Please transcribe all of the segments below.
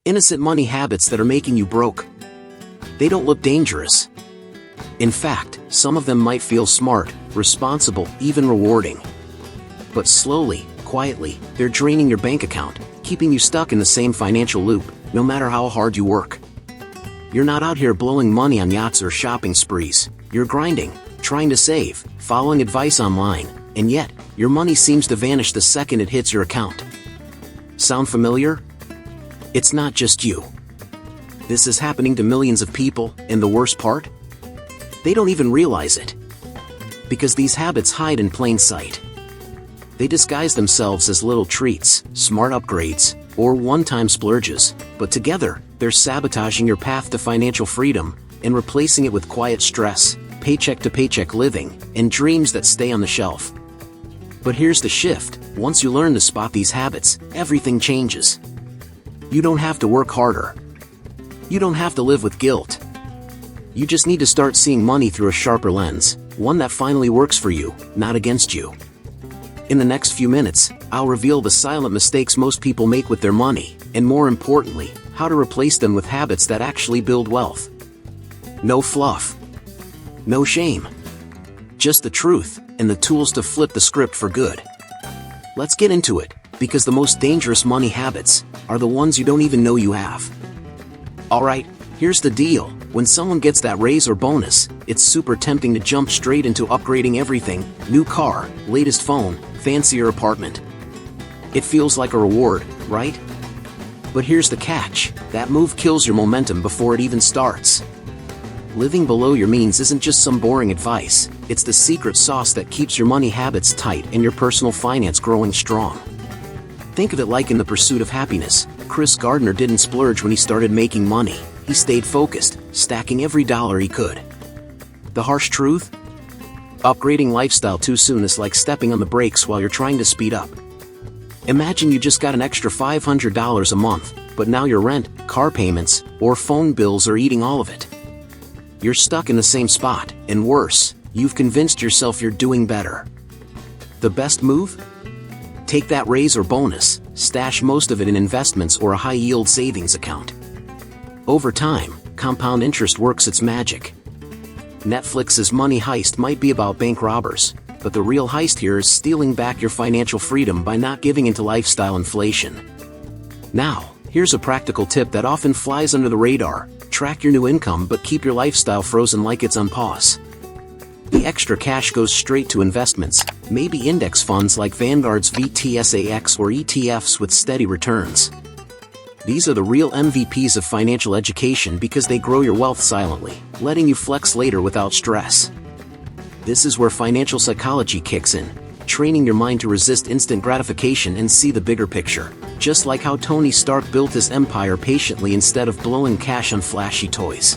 Innocent money habits that are making you broke. They don't look dangerous. In fact, some of them might feel smart, responsible, even rewarding. But slowly, quietly, they're draining your bank account, keeping you stuck in the same financial loop, no matter how hard you work. You're not out here blowing money on yachts or shopping sprees. You're grinding, trying to save, following advice online, and yet, your money seems to vanish the second it hits your account. Sound familiar? It's not just you. This is happening to millions of people, and the worst part? They don't even realize it. Because these habits hide in plain sight. They disguise themselves as little treats, smart upgrades, or one-time splurges, but together, they're sabotaging your path to financial freedom and replacing it with quiet stress, paycheck-to-paycheck living, and dreams that stay on the shelf. But here's the shift: once you learn to spot these habits, everything changes. You don't have to work harder. You don't have to live with guilt. You just need to start seeing money through a sharper lens, one that finally works for you, not against you. In the next few minutes, I'll reveal the silent mistakes most people make with their money, and more importantly, how to replace them with habits that actually build wealth. No fluff. No shame. Just the truth, and the tools to flip the script for good. Let's get into it, because the most dangerous money habits are the ones you don't even know you have. Alright, here's the deal. When someone gets that raise or bonus, it's super tempting to jump straight into upgrading everything: new car, latest phone, fancier apartment. It feels like a reward, right? But here's the catch: that move kills your momentum before it even starts. Living below your means isn't just some boring advice, it's the secret sauce that keeps your money habits tight and your personal finance growing strong. Think of it like in The Pursuit of Happiness. Chris Gardner didn't splurge when he started making money. He stayed focused, stacking every dollar he could. The harsh truth? Upgrading lifestyle too soon is like stepping on the brakes while you're trying to speed up. Imagine you just got an extra $500 a month, but now your rent, car payments, or phone bills are eating all of it. You're stuck in the same spot, and worse, you've convinced yourself you're doing better. The best move? Take that raise or bonus, stash most of it in investments or a high-yield savings account. Over time, compound interest works its magic. Netflix's Money Heist might be about bank robbers, but the real heist here is stealing back your financial freedom by not giving into lifestyle inflation. Now, here's a practical tip that often flies under the radar: track your new income but keep your lifestyle frozen like it's on pause. The extra cash goes straight to investments, maybe index funds like Vanguard's VTSAX or ETFs with steady returns. These are the real MVPs of financial education because they grow your wealth silently, letting you flex later without stress. This is where financial psychology kicks in, training your mind to resist instant gratification and see the bigger picture, just like how Tony Stark built his empire patiently instead of blowing cash on flashy toys.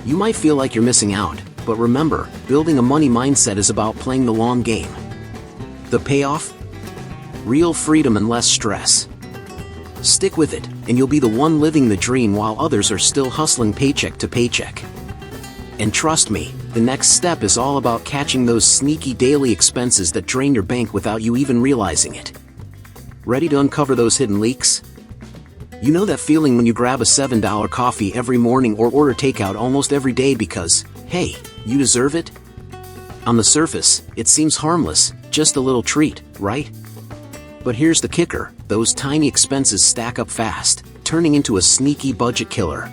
You might feel like you're missing out, but remember, building a money mindset is about playing the long game. The payoff? Real freedom and less stress. Stick with it, and you'll be the one living the dream while others are still hustling paycheck to paycheck. And trust me, the next step is all about catching those sneaky daily expenses that drain your bank without you even realizing it. Ready to uncover those hidden leaks? You know that feeling when you grab a $7 coffee every morning or order takeout almost every day because, hey, you deserve it? On the surface, it seems harmless, just a little treat, right? But here's the kicker: those tiny expenses stack up fast, turning into a sneaky budget killer.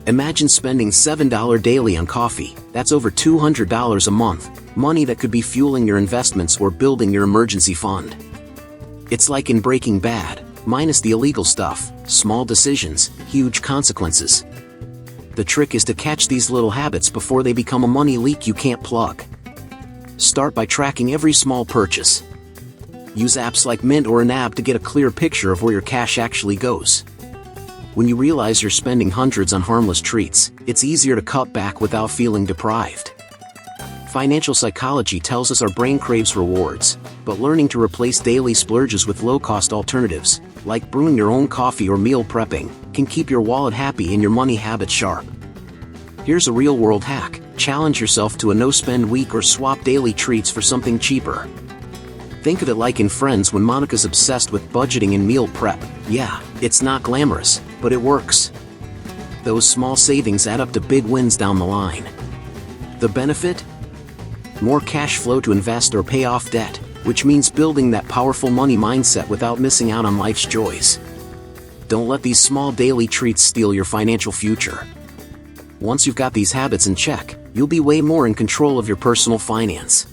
Imagine spending $7 daily on coffee. That's over $200 a month, money that could be fueling your investments or building your emergency fund. It's like in Breaking Bad, minus the illegal stuff: small decisions, huge consequences. The trick is to catch these little habits before they become a money leak you can't plug. Start by tracking every small purchase. Use apps like Mint or an app to get a clear picture of where your cash actually goes. When you realize you're spending hundreds on harmless treats, it's easier to cut back without feeling deprived. Financial psychology tells us our brain craves rewards, but learning to replace daily splurges with low-cost alternatives, like brewing your own coffee or meal prepping, can keep your wallet happy and your money habits sharp. Here's a real-world hack: challenge yourself to a no-spend week or swap daily treats for something cheaper. Think of it like in Friends when Monica's obsessed with budgeting and meal prep. Yeah, It's not glamorous, but it works. Those small savings add up to big wins down the line. The benefit? More cash flow to invest or pay off debt, which means building that powerful money mindset without missing out on life's joys. Don't let these small daily treats steal your financial future. Once you've got these habits in check, you'll be way more in control of your personal finance.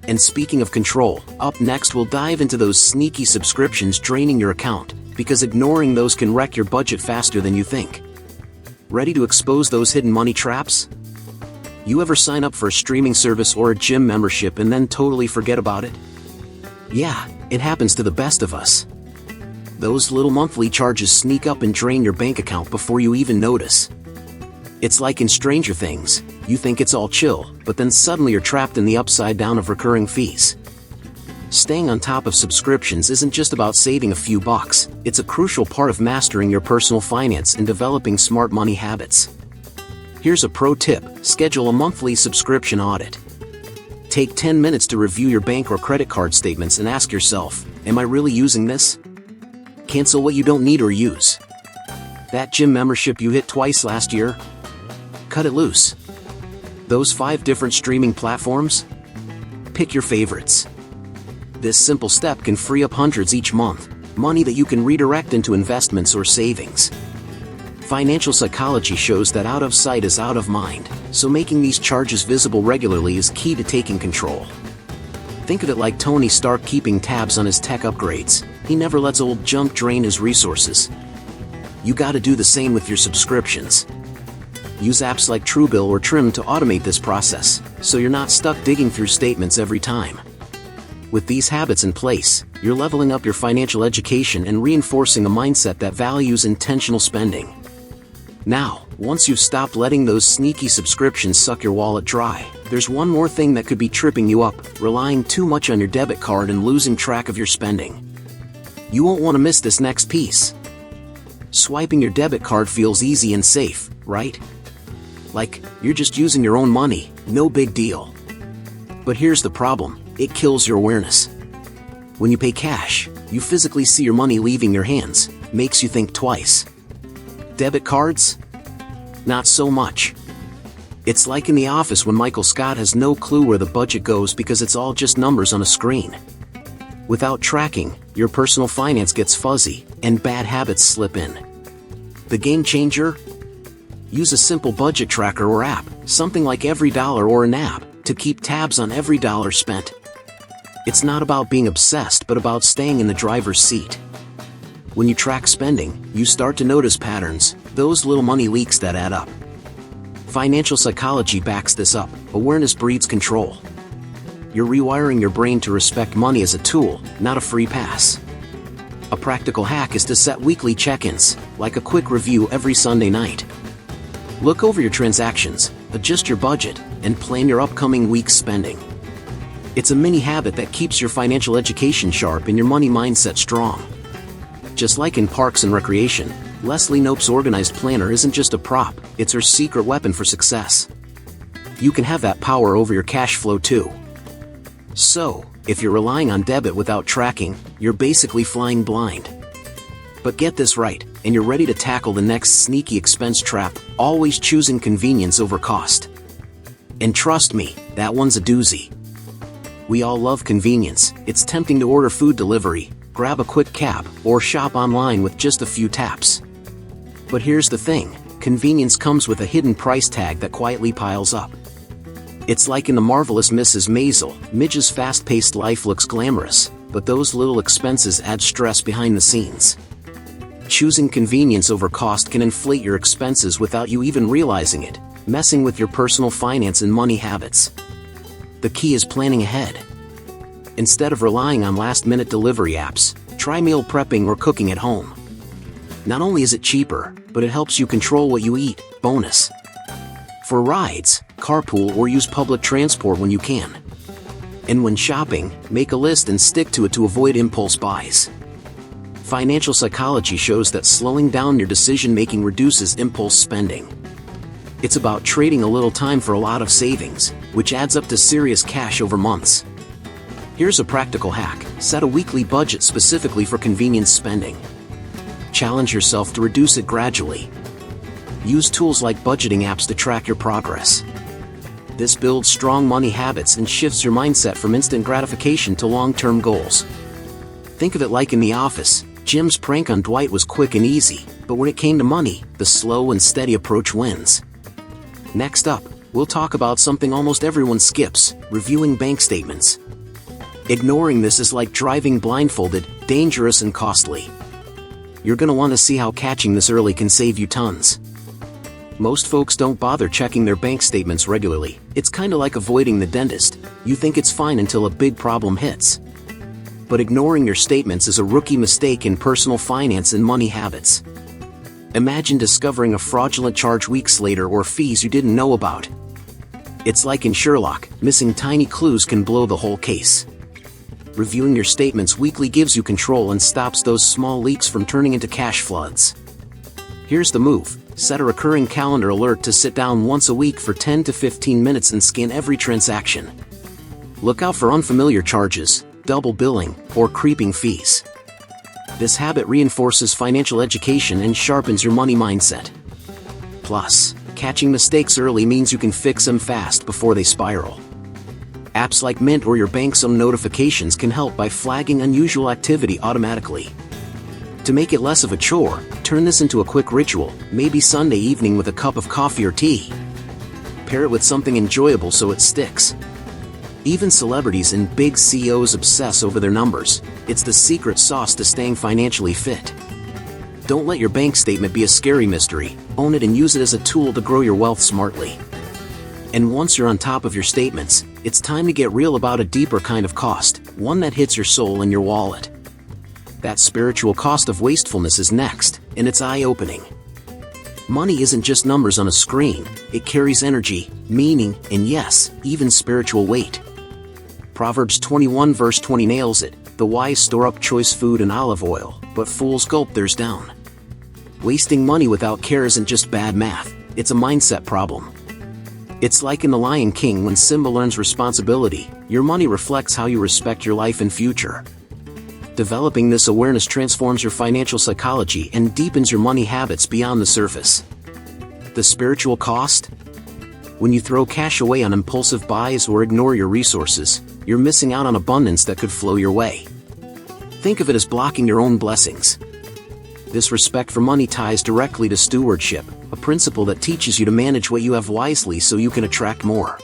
And speaking of control, up next we'll dive into those sneaky subscriptions draining your account, because ignoring those can wreck your budget faster than you think. Ready to expose those hidden money traps? You ever sign up for a streaming service or a gym membership and then totally forget about it? Yeah, it happens to the best of us. Those little monthly charges sneak up and drain your bank account before you even notice. It's like in Stranger Things, you think it's all chill, but then suddenly you're trapped in the upside down of recurring fees. Staying on top of subscriptions isn't just about saving a few bucks, it's a crucial part of mastering your personal finance and developing smart money habits. Here's a pro tip: schedule a monthly subscription audit. Take 10 minutes to review your bank or credit card statements and ask yourself, am I really using this? Cancel what you don't need or use. That gym membership you hit twice last year? Cut it loose. Those 5 different streaming platforms? Pick your favorites. This simple step can free up hundreds each month, money that you can redirect into investments or savings. Financial psychology shows that out of sight is out of mind, so making these charges visible regularly is key to taking control. Think of it like Tony Stark keeping tabs on his tech upgrades. He never lets old junk drain his resources. You gotta do the same with your subscriptions. Use apps like Truebill or Trim to automate this process, so you're not stuck digging through statements every time. With these habits in place, you're leveling up your financial education and reinforcing a mindset that values intentional spending. Now, once you've stopped letting those sneaky subscriptions suck your wallet dry, there's one more thing that could be tripping you up: relying too much on your debit card and losing track of your spending. You won't want to miss this next piece. Swiping your debit card feels easy and safe, right? Like, you're just using your own money, no big deal. But here's the problem: it kills your awareness. When you pay cash, you physically see your money leaving your hands, makes you think twice. Debit cards? Not so much. It's like in The Office when Michael Scott has no clue where the budget goes because it's all just numbers on a screen. Without tracking, your personal finance gets fuzzy, and bad habits slip in. The game changer? Use a simple budget tracker or app, something like Every Dollar or an app, to keep tabs on every dollar spent. It's not about being obsessed, but about staying in the driver's seat. When you track spending, you start to notice patterns, those little money leaks that add up. Financial psychology backs this up: awareness breeds control. You're rewiring your brain to respect money as a tool, not a free pass. A practical hack is to set weekly check-ins, like a quick review every Sunday night. Look over your transactions, adjust your budget, and plan your upcoming week's spending. It's a mini habit that keeps your financial education sharp and your money mindset strong. Just like in Parks and Recreation, Leslie Knope's organized planner isn't just a prop, it's her secret weapon for success. You can have that power over your cash flow too. So, if you're relying on debit without tracking, you're basically flying blind. But get this right, and you're ready to tackle the next sneaky expense trap: always choosing convenience over cost. And trust me, that one's a doozy. We all love convenience. It's tempting to order food delivery, grab a quick cab, or shop online with just a few taps. But here's the thing: convenience comes with a hidden price tag that quietly piles up. It's like in The Marvelous Mrs. Maisel, Midge's fast-paced life looks glamorous, but those little expenses add stress behind the scenes. Choosing convenience over cost can inflate your expenses without you even realizing it, messing with your personal finance and money habits. The key is planning ahead. Instead of relying on last-minute delivery apps, try meal prepping or cooking at home. Not only is it cheaper, but it helps you control what you eat. Bonus. For rides, carpool or use public transport when you can. And when shopping, make a list and stick to it to avoid impulse buys. Financial psychology shows that slowing down your decision-making reduces impulse spending. It's about trading a little time for a lot of savings, which adds up to serious cash over months. Here's a practical hack: set a weekly budget specifically for convenience spending. challenge yourself to reduce it gradually. Use tools like budgeting apps to track your progress. This builds strong money habits and shifts your mindset from instant gratification to long-term goals. Think of it like in The Office. Jim's prank on Dwight was quick and easy, but when it came to money, the slow and steady approach wins. Next up, we'll talk about something almost everyone skips: reviewing bank statements. Ignoring this is like driving blindfolded, dangerous and costly. You're gonna want to see how catching this early can save you tons. Most folks don't bother checking their bank statements regularly. It's kinda like avoiding the dentist. You think it's fine until a big problem hits. But ignoring your statements is a rookie mistake in personal finance and money habits. Imagine discovering a fraudulent charge weeks later or fees you didn't know about. It's like in Sherlock, missing tiny clues can blow the whole case. Reviewing your statements weekly gives you control and stops those small leaks from turning into cash floods. Here's the move. Set a recurring calendar alert to sit down once a week for 10 to 15 minutes and scan every transaction. Look out for unfamiliar charges, double billing, or creeping fees. This habit reinforces financial education and sharpens your money mindset. Plus, catching mistakes early means you can fix them fast before they spiral. Apps like Mint or your bank's own notifications can help by flagging unusual activity automatically. To make it less of a chore, turn this into a quick ritual, maybe Sunday evening with a cup of coffee or tea. Pair it with something enjoyable so it sticks. Even celebrities and big CEOs obsess over their numbers. It's the secret sauce to staying financially fit. Don't let your bank statement be a scary mystery. Own it and use it as a tool to grow your wealth smartly. And once you're on top of your statements, it's time to get real about a deeper kind of cost, one that hits your soul and your wallet. That spiritual cost of wastefulness is next, and it's eye-opening. Money isn't just numbers on a screen. It carries energy, meaning, and yes, even spiritual weight. Proverbs 21 verse 20 nails it. The wise store up choice food and olive oil, but fools gulp theirs down. Wasting money without care isn't just bad math, it's a mindset problem. It's like in The Lion King when Simba learns responsibility. Your money reflects how you respect your life and future. Developing this awareness transforms your financial psychology and deepens your money habits beyond the surface. The spiritual cost? When you throw cash away on impulsive buys or ignore your resources, you're missing out on abundance that could flow your way. Think of it as blocking your own blessings. This respect for money ties directly to stewardship, a principle that teaches you to manage what you have wisely so you can attract more.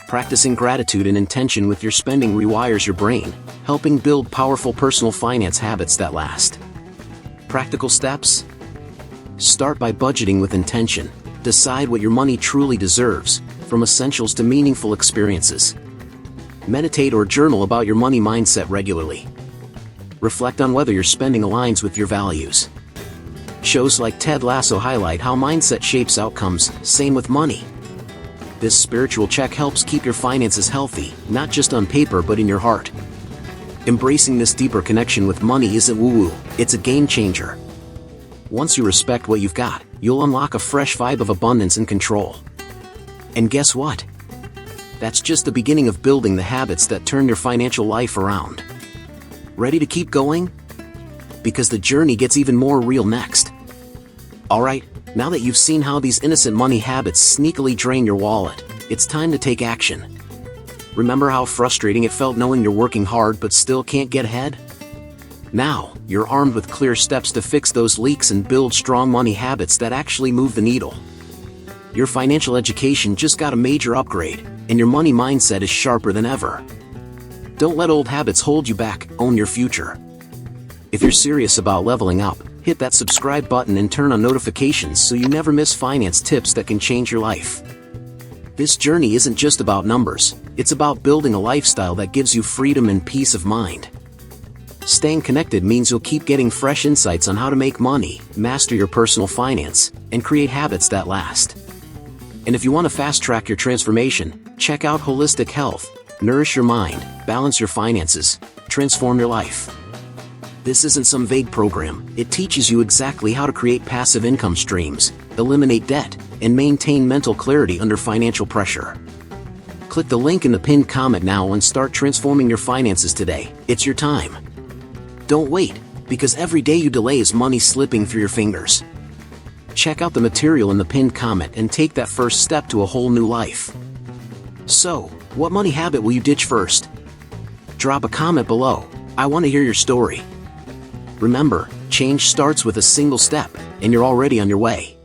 Practicing gratitude and intention with your spending rewires your brain, helping build powerful personal finance habits that last. Practical steps? Start by budgeting with intention. Decide what your money truly deserves, from essentials to meaningful experiences. Meditate or journal about your money mindset regularly. Reflect on whether your spending aligns with your values. Shows like Ted Lasso highlight how mindset shapes outcomes, same with money. This spiritual check helps keep your finances healthy, not just on paper but in your heart. Embracing this deeper connection with money isn't woo-woo, it's a game changer. Once you respect what you've got, you'll unlock a fresh vibe of abundance and control. And guess what? That's just the beginning of building the habits that turn your financial life around. Ready to keep going? Because the journey gets even more real next. Alright, now that you've seen how these innocent money habits sneakily drain your wallet, it's time to take action. Remember how frustrating it felt knowing you're working hard but still can't get ahead? Now, you're armed with clear steps to fix those leaks and build strong money habits that actually move the needle. Your financial education just got a major upgrade, and your money mindset is sharper than ever. Don't let old habits hold you back, own your future. If you're serious about leveling up, hit that subscribe button and turn on notifications so you never miss finance tips that can change your life. This journey isn't just about numbers, it's about building a lifestyle that gives you freedom and peace of mind. Staying connected means you'll keep getting fresh insights on how to make money, master your personal finance, and create habits that last. And if you want to fast-track your transformation, check out Holistic Health. Nourish your mind, balance your finances, transform your life. This isn't some vague program, it teaches you exactly how to create passive income streams, eliminate debt, and maintain mental clarity under financial pressure. Click the link in the pinned comment now and start transforming your finances today. It's your time. Don't wait, because every day you delay is money slipping through your fingers. Check out the material in the pinned comment and take that first step to a whole new life. So, what money habit will you ditch first? Drop a comment below. I want to hear your story. Remember, change starts with a single step, and you're already on your way.